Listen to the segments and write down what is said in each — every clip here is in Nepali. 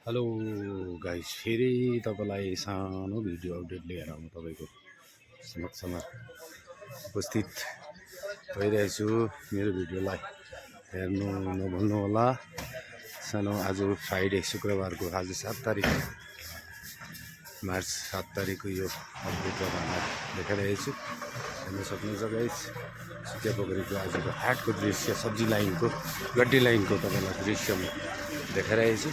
हेलो गाइस, फेरि तपाईँलाई सानो भिडियो अपडेट लिएर म तपाईँको समक्षमा उपस्थित भइरहेछु। मेरो भिडियोलाई हेर्नु नभुल्नु होला। सानो आज फ्राइडे शुक्रबारको आज 7 तारिक मार्च 7 तारिकको यो अपडेट तपाईँलाई देखाइरहेको छु। हेर्न सक्नुहुन्छ गाइस, सुकिया पोखरीको आजको हाटको दृश्य, सब्जी लाइनको गड्डी लाइनको तपाईँलाई दृश्य म देखाइरहेको छु।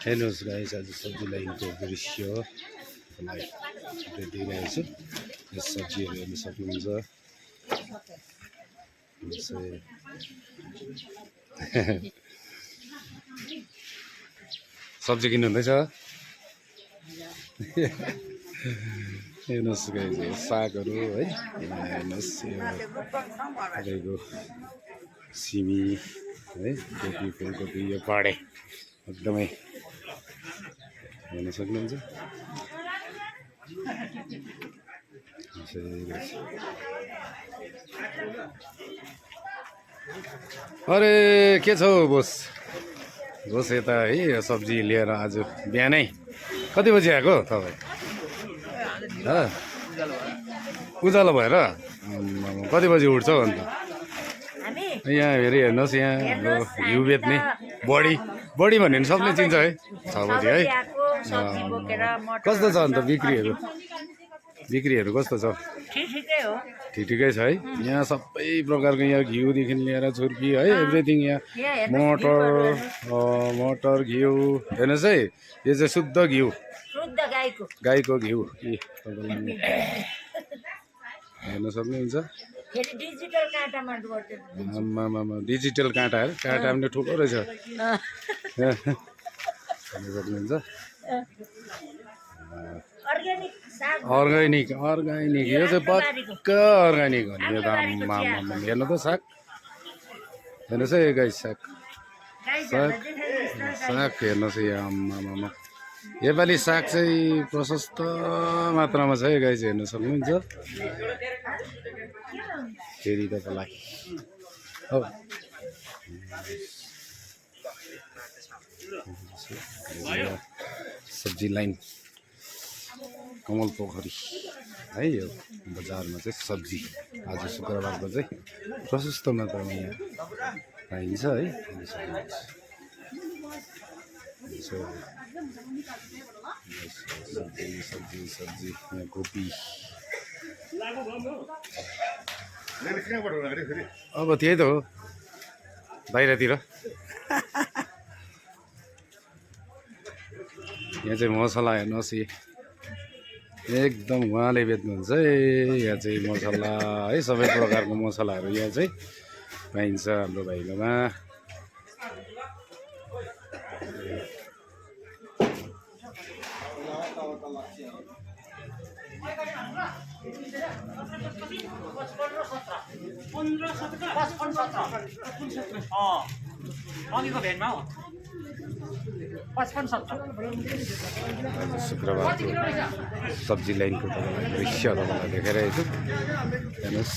हेर्नुहोस् गाइस, आज सब्जी लाइनको दृश्य तपाईँलाई अपडेट दिइरहेको छु। यस सब्जीहरू हेर्न सक्नुहुन्छ। सब्जी किन्नु हुँदैछ। हेर्नुहोस् गाइस, सागहरू है, हेर्नुहोस् तपाईँको सिमी है, कोपी, फुलकोपी, यो पाडे एकदमै हेर्न सक्नुहुन्छ। अरे के छ हौ बोस? बोस यता है सब्जी लिएर आज बिहानै कति बजी आएको तपाईँ? उज्यालो भएर कति बजी उठ्छ हौ अन्त? यहाँ फेरि हेर्नुहोस्, यहाँ हाम्रो घिउ बेच्ने बडी भन्यो भने सबले चिन्छ है, 6 बजी है। कस्तो छ अन्त बिक्रीहरू कस्तो छ? ठिकै छ है। यहाँ सबै प्रकारको यहाँ घिउदेखि लिएर छुर्पी है, एभ्रिथिङ यहाँ मटर घिउ। हेर्नुहोस् है, यो चाहिँ शुद्ध घिउ, गाईको घिउ हेर्न सक्नुहुन्छ। डिजिटल काँटाहरू, काँटा पनि ठुलो रहेछ हेर्न सक्नुहुन्छ। अर्ग्यानिक यो चाहिँ पक्का अर्ग्यानिक हो नि। यो त हेर्नु त साग, हेर्नुहोस् है गाइस, साग हेर्नुहोस् है। आम्मामा, योपालि साग चाहिँ प्रशस्त मात्रामा छ है गाइस, हेर्न सक्नुहुन्छ। फेरि तपाईँलाई हो सब्जी लाइन कमल पोखरी है, यो बजारमा चाहिँ सब्जी आज शुक्रबारको चाहिँ प्रशस्त मात्रामा यहाँ पाइन्छ है। सब्जी यहाँ कोपी। अब त्यही त हो बाहिरतिर। यहाँ चाहिँ मसला हेर्नुहोस्, एकदम उहाँले बेच्नुहुन्छ है। यहाँ चाहिँ मसला है, सबै प्रकारको मसलाहरू यहाँ चाहिँ पाइन्छ हाम्रो भाइकोमा। शुक्रबारको सब्जी लाइनको तपाईँलाई दृश्य तपाईँलाई देखाइरहेको छु। हेर्नुहोस्,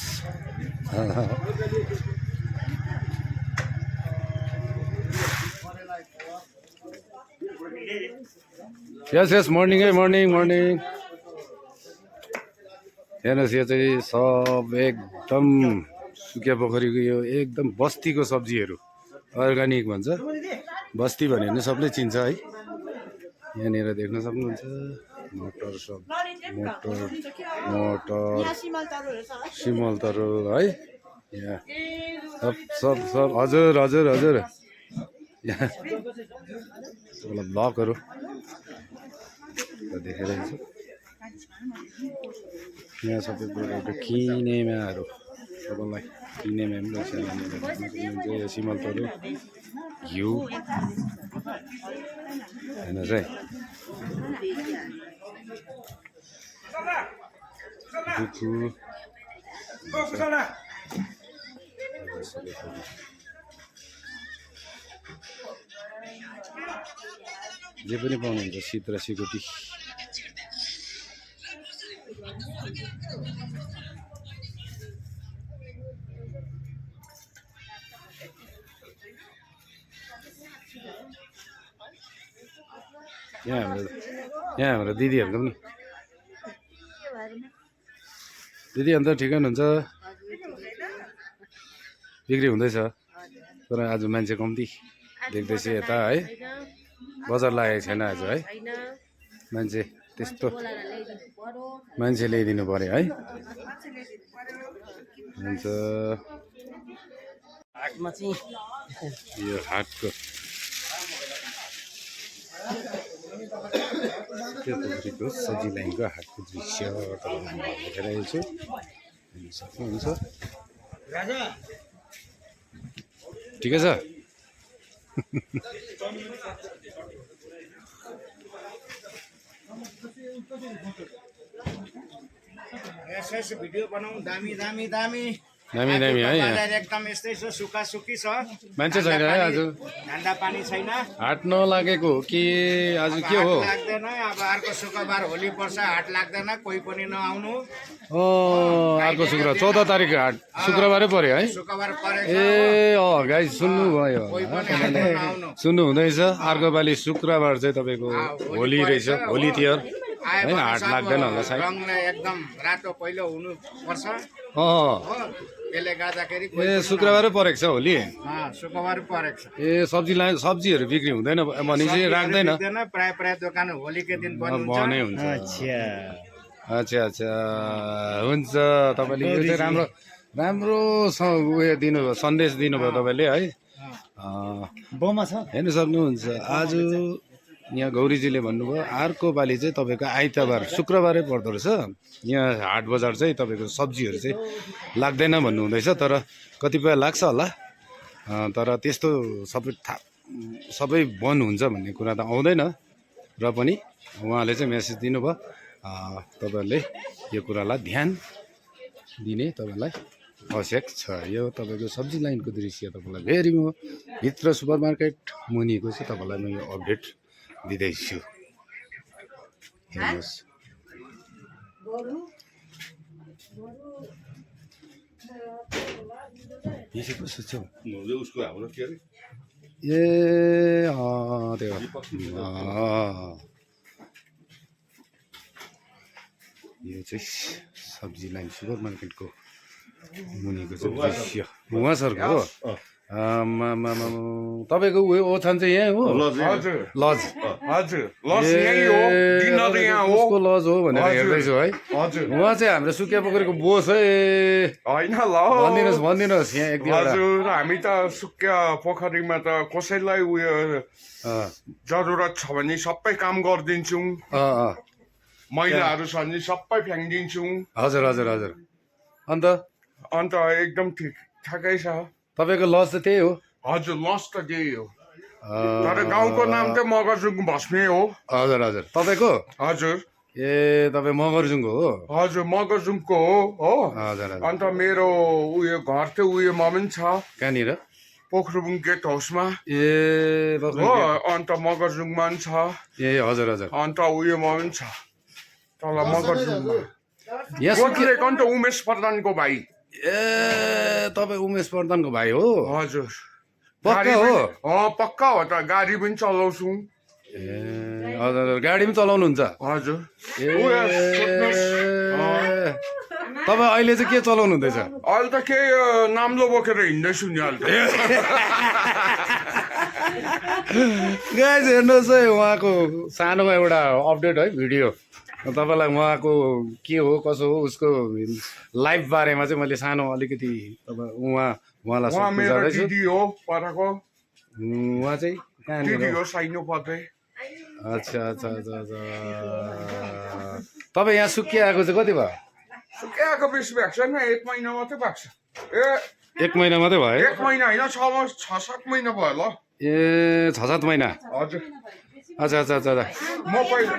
यस मर्निङ है, मर्निङ। हेर्नुहोस्, यो चाहिँ सब एकदम सुकिया पोखरीको यो एकदम बस्तीको सब्जीहरू, अर्ग्यानिक भन्छ। बस्ती भन्यो भने सबले चिन्छ है। यहाँनिर देख्न सक्नुहुन्छ मटर सिमल तरुल है, यहाँ सब हजुर यहाँ तपाईँलाई ब्लकहरू देखाइरहेको छु। यहाँ सबै प्रकारको किनेमाहरू तपाईँलाई, किनेमा पनि रहेछ यहाँनिर। सिमल तरुल, घिउ हेर्नुहोस् है। जे पनि पाउनुहुन्छ, शीत र सिकुटी। यहाँ हाम्रो दिदीहरूको पनि दिदी अन्त ठिकै हुनुहुन्छ बिक्री हुँदैछ तर आज मान्छे कम्ती देख्दैछु यता है बजार लागेको छैन आज है मान्छे त्यस्तो मान्छे ल्याइदिनु पर्यो है हुन्छ यो हाटको त्यो सब्जी लाइनको हाटको दृश्य तपाईँलाई देखाइरहेको छु हेर्न सक्नुहुन्छ ठिकै छ भिडियो बनाऊ दामी दामी दामी दामी दामी है एकदम यस्तै छ सुक्खा सुक्खी छ मान्छे छैन है आज धन्दा पानी छैन हाट नलागेको हो कि आज के हो लाग्दैन अब अर्को शुक्रबार होली पर्छ हाट लाग्दैन कोही पनि नआउनु अर्को शुक्र 14 तारिक हाट शुक्रबारै पर्यो है शुक्रबार परेको ए गाइस सुन्नु भयो सुन्नु हुँदैछ अर्को पालि शुक्रबार चाहिँ तपाईँको होली रहेछ होली तिहार है हाट लाग्दैन होला सायद रङले एकदम रातो पहिलो हुनु पर्छ त्यसले गर्दाखेरि ए शुक्रबारै परेको छ होली शुक्रबार परेको छ ए सब्जीहरू बिक्री हुँदैन भनेपछि राख्दैन प्राय प्राय दोकान होलीकै दिन बनै हुन्छ अच्छा अच्छा हुन्छ तपाईँले यो चाहिँ राम्रो राम्रो उयो दिनुभयो सन्देश दिनुभयो तपाईँले है हेर्नु सक्नुहुन्छ आज यहाँ गौरीजीले भन्नुभयो अर्को पालि चाहिँ तपाईँको आइतबार शुक्रबारै पर्दो रहेछ यहाँ हाट बजार चाहिँ तपाईँको सब्जीहरू चाहिँ लाग्दैन भन्नुहुँदैछ तर कतिपय लाग्छ होला तर त्यस्तो सबै बन्द हुन्छ भन्ने कुरा त आउँदैन र पनि उहाँले चाहिँ मेसेज दिनुभयो तपाईँहरूले यो कुरालाई ध्यान दिने तपाईँलाई आवश्यक छ यो तपाईँको सब्जी लाइनको दृश्य तपाईँलाई भेरी म भित्र सुपर मार्केट मुनिको चाहिँ तपाईँलाई म यो अपडेट दिँदैछु हेर्नुहोस् यो चाहिँ कस्तो छ ए त्यो यो चाहिँ सब्जी लाइन सुपर मार्केटको मुनिको चाहिँ दृश्य उहाँ सरको हो तपाईँको उयो ओछान चाहिँ यहीँ हो लज उसको लज हो भनेर हेर्दैछु है उहाँ चाहिँ हाम्रो सुकिया पोखरीको बोस है होइन ल भनिदिनुहोस् यहाँ एक हजुर हामी त सुकिया पोखरीमा त कसैलाई उयो जरुरत छ भने सबै काम गरिदिन्छौँ मैलाहरू छ भने सबै फ्याँकिदिन्छौँ हजुर हजुर हजुर अन्त एकदम ठिक ठाकै छ तपाईँको लज त त्यही हो हजुर लस त त्यही हो तर गाउँको नाम चाहिँ मगरजुङ भस्मे हो हजुर हजुर तपाईँको हजुर ए तपाईँ मगरजुङको हो हजुर मगरजुङको हो हजुर अन्त मेरो उयो घर चाहिँ उयोमा पनि छ कहाँनिर पोखरबुङ गेट हाउसमा ए हो अन्त मगरजुङमा पनि छ ए हजुर हजुर अन्त उयोमा पनि छ तल मगरजुङमा यहाँ अन्त उमेश प्रधानको भाइ ए तपाईँ उमेश प्रधानको भाइ हो हजुर पक्का हो पक्का हो त गाडी पनि चलाउँछौँ ए हजुर हजुर गाडी पनि चलाउनुहुन्छ हजुर ए तपाईँ अहिले चाहिँ के चलाउनु हुँदैछ अहिले त के नाम्लो बोकेर हिँड्दैछु नि अहिले गाइज हेर्नुहोस् है उहाँको सानोमा एउटा अपडेट है भिडियो तपाईँलाई उहाँको के हो कसो हो उसको लाइफ बारेमा चाहिँ मैले सानो अलिकति उहाँलाई सोध्नु जाँदैछु उहाँ चाहिँ कहाँनिर अच्छा अच्छा अच्छा अच्छा तपाईँ यहाँ सुकिया आएको चाहिँ कति भयो सुकियाको बेसी भएको छैन 1 महिना मात्रै भएको छ एक महिना मात्रै भयो 1 महिना होइन 6-7 महिना भयो ल ए 6-7 महिना हजुर अच्छा अच्छा अच्छा म पहिला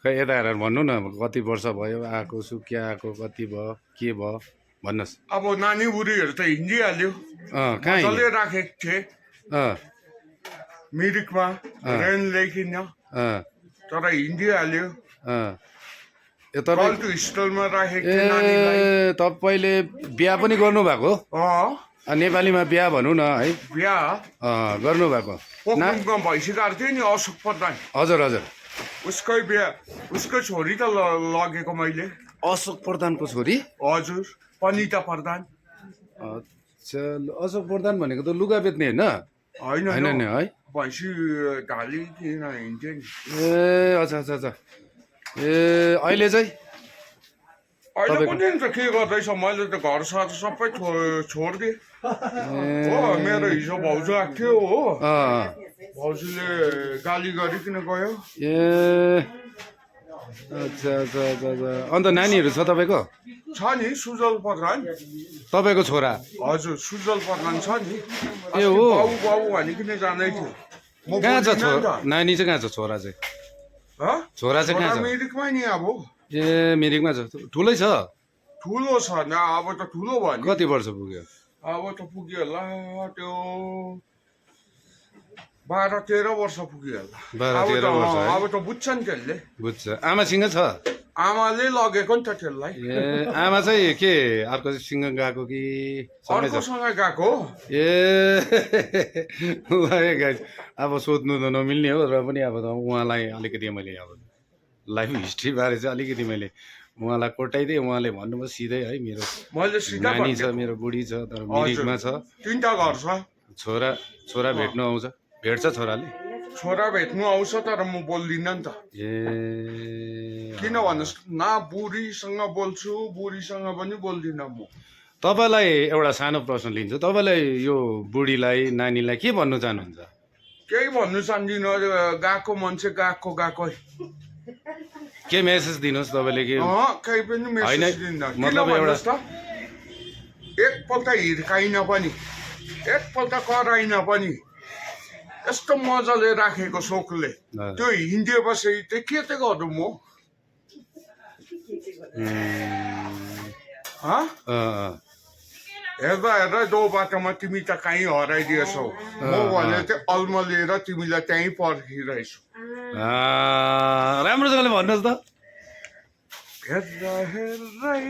खै यता हेरेर भन्नु न कति वर्ष भयो आएको सुकिया आएको कति भयो के भयो भन्नुहोस् अब नानी बुढीहरू त हिँडिहाल्यो कहाँ चले राखेको थिएँ मिरिकमा रेन ल्याइकिन तर हिँडिहाल्यो स्टलमा राखेको ए तपाईँले बिहा पनि गर्नु भएको नेपालीमा बिहा भनौँ न है बिहा गर्नुभएको पोखरिङमा भइसकेको थियो नि अशोक प्रधान हजुर हजुर उसकै बिहा उसकै छोरी त लगेको मैले अशोक प्रधानको छोरी हजुर पनिता प्रधान अच्छा अशोक प्रधान भनेको त लुगा बेच्ने होइन होइन होइन नि है भैँसी ढाली किन हिँड्थ्यो नि ए अच्छा अच्छा अच्छा ए अहिले चाहिँ अहिले पनि त के गर्दैछ मैले त घर सर सबै छोडिदिएँ हो मेरो हिजो भाउजू आएको थियो हो भाउजूले गाली गरिकन गयो ए अच्छा अच्छा अच्छा अच्छा अन्त नानीहरू छ तपाईँको छ नि सुजल प्रधान तपाईँको छोरा हजुर सुजल प्रधान छ नि ए हो बाउ बाउ भनिकन जाँदै थियो म कहाँ छ बोल्दिनँ नि छोरा त। नानी चाहिँ कहाँ छ छोरा चाहिँ हँ? छोरा चाहिँ कहाँ छोरा छ मिरिकमा नि अब ए मिरिकमा छ ठुलै छ ठुलो छ न अब त ठुलो भयो नि कति वर्ष पुग्यो अब त पुग्यो होला त्यो 12-13 वर्ष पुग्यो होला 12-13 वर्ष है? अब त बुझ्छ नि त्यसले बुझ्छ आमासँग छ आमाले लगेको नि त त्यसलाई ए आमा चाहिँ के अर्को सँग गएको कि सँगै छ अर्कोसँग गएको ए उहाँ गाइस अब सोध्नु त नमिल्ने हो र पनि अब उहाँलाई अलिकति मैले अब लाइफ हिस्ट्री बारे चाहिँ अलिकति मैले उहाँलाई कोटाइदिएँ उहाँले भन्नुभयो सिधै है मेरो मैले सिधा नानी छ मेरो बुढी छ तर मिरिकमा छ 3टा घर छ छोरा छोरा भेट्नु आउँछ भेट्छ छोराले छोरा भेट्नु आउँछ तर म बोल्दिनँ नि त ए किन भन्नुहोस् न बुढीसँग बोल्छु बुढीसँग पनि बोल्दिनँ म तपाईँलाई एउटा सानो प्रश्न लिन्छु तपाईँलाई यो बुढीलाई नानीलाई के भन्नु चाहनुहुन्छ केही भन्नु चाहदिनँ गएको मान्छे गएकै के मेसेज दिनुहोस् तपाईँले के केही पनि होइन, मेसेज दिन्न किन मतलब भन्नुहोस् त एकपल्ट हिर्काइन पनि एकपल्ट कराइन पनि यस्तो मजाले राखेको शोकले त्यो हिँडेपछि चाहिँ के चाहिँ गर्नु म हँ? हेर्दा हेर्दा दो बाटोमा तिमी त कहीँ हराइदिएछौ म भने चाहिँ अल्मलिएर तिमीलाई त्यहीँ पर्खिरहेछु राम्रोसँगले भन्नुहोस् त हेर्दा हेर्दै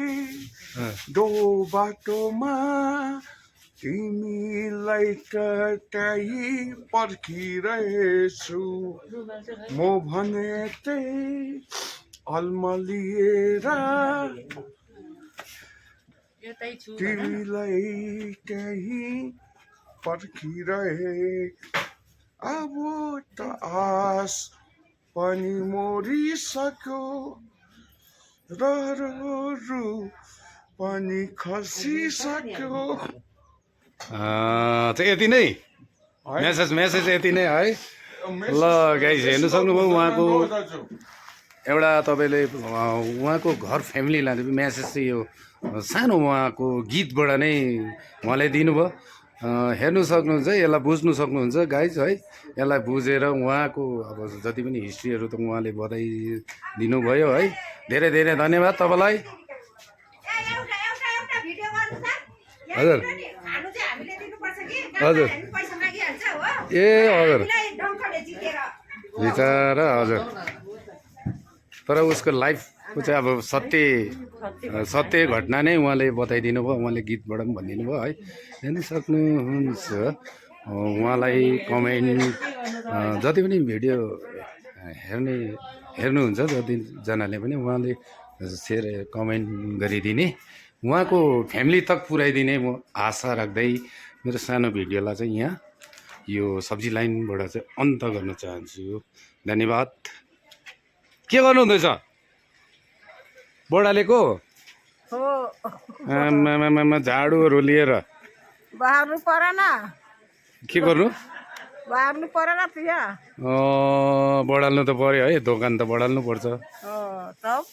दो बाटोमा तिमीलाई त त्यहीँ पर्खिरहेछु म भने त्यही अल्मलिएर तिमीलाई त्यहीँ पर्खिरहे अब त आस पनि मरिसक्यो रहरू पनि खसिसक्यो चाहिँ यति नै मेसेज यति नै है ल गाइस हेर्नु सक्नुभयो उहाँको एउटा तपाईँले उहाँको घर फ्यामिलीलाई मेसेज चाहिँ यो सानो उहाँको गीतबाट नै उहाँले दिनुभयो हेर्नु सक्नुहुन्छ यसलाई बुझ्नु सक्नुहुन्छ गाइज है यसलाई बुझेर उहाँको अब जति पनि हिस्ट्रीहरू त उहाँले बताइदिनु भयो है धेरै धेरै धन्यवाद तपाईँलाई हजुर हजुर ए हजुर बिचरा हजुर तर उसको लाइफको चाहिँ अब सत्य घटना नै उहाँले बताइदिनु भयो उहाँले गीतबाट पनि भनिदिनु भयो है हेर्नु सक्नुहुन्छ उहाँलाई कमेन्ट जति पनि भिडियो हेर्नुहुन्छ जतिजनाले पनि उहाँले सेयर कमेन्ट गरिदिने उहाँको फ्यामिली तक पुर्याइदिने म आशा राख्दै मेरो सानो भिडियोलाई चाहिँ यहाँ यो सब्जी लाइनबाट चाहिँ अन्त गर्न चाहन्छु धन्यवाद के गर्नुहुँदैछ बोडालेको आमामामा झाडुहरू लिएर बाहर्नु परेन के गर्नु बाहर्नु परेन पिया बढाल्नु त पर्यो है दोकान त बढाल्नु पर्छ तब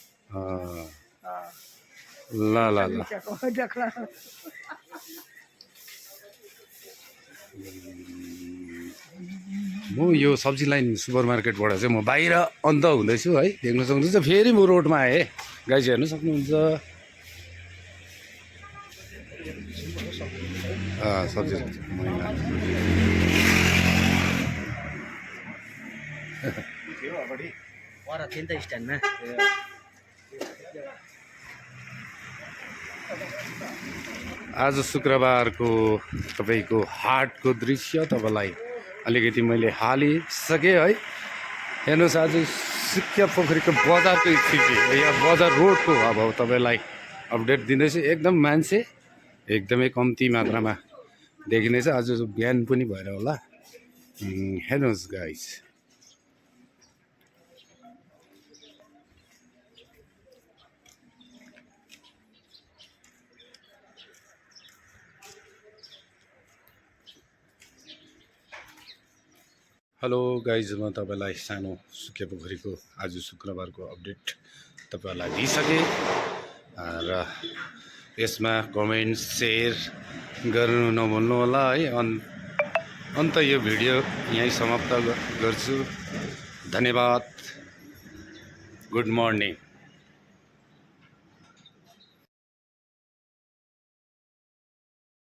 ल ल ल म यो सब्जी लाइन सुपर मार्केटबाट चाहिँ म बाहिर अन्त हुँदैछु है देख्न सक्नुहुन्छ फेरि म रोडमा आएँ गाइस हेर्नु सक्नुहुन्छ सब्जी मैला आज शुक्रबारको तपाईँको हाटको दृश्य तपाईँलाई अलिकति मैले हालिसकेँ है। हेर्नुहोस् आज सुकिया पोखरीको बजारको स्थिति, यहाँ बजार रोडको अब तपाईँलाई अपडेट दिँदैछु। एकदम मान्छे एकदमै कम्ती मात्रामा देखिनेछ, आज बिहान पनि भएर होला। हेर्नुहोस् गाइस, हेलो गाइज, म तपाईँलाई सानो सुकिया पोखरीको आज शुक्रबारको अपडेट तपाईँहरूलाई दिइसकेँ र यसमा कमेन्ट सेयर गर्नु नभुल्नु होला है। अन्त यो भिडियो यहीँ समाप्त गर्छु। धन्यवाद। Good morning.